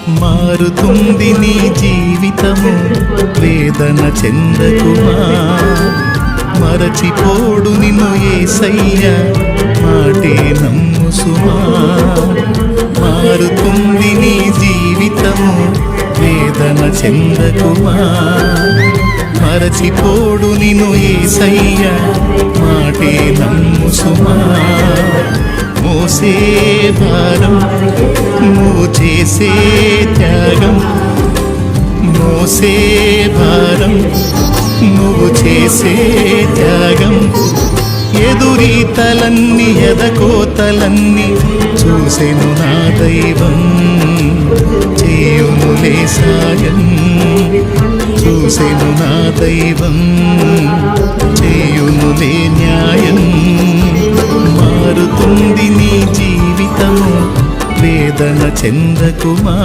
మారుతుంది నీ జీవితము, వేదన చెందకుమా. మరచిపోడు నిన్ను యేసయ్యా, మాటే నమ్ము సుమా. మారుతుంది నీ జీవితము, వేదన చెందకుమా. మరచిపోడు నిన్ను యేసయ్యా, మాటే నమ్ము సుమా. మోసే భారం నువ్వు చేసే త్యాగం, మోసే భారం నువ్వు చేసే త్యాగం. ఎదురీతలన్నీ ఎదకోతలన్నీ చూసెను నా దైవం, చేయునులే సాయం. చూసెను నా దైవం, చేయునులే న్యాయం. మారుతుంది నీ జీవితము, వేదన చెందకుమా.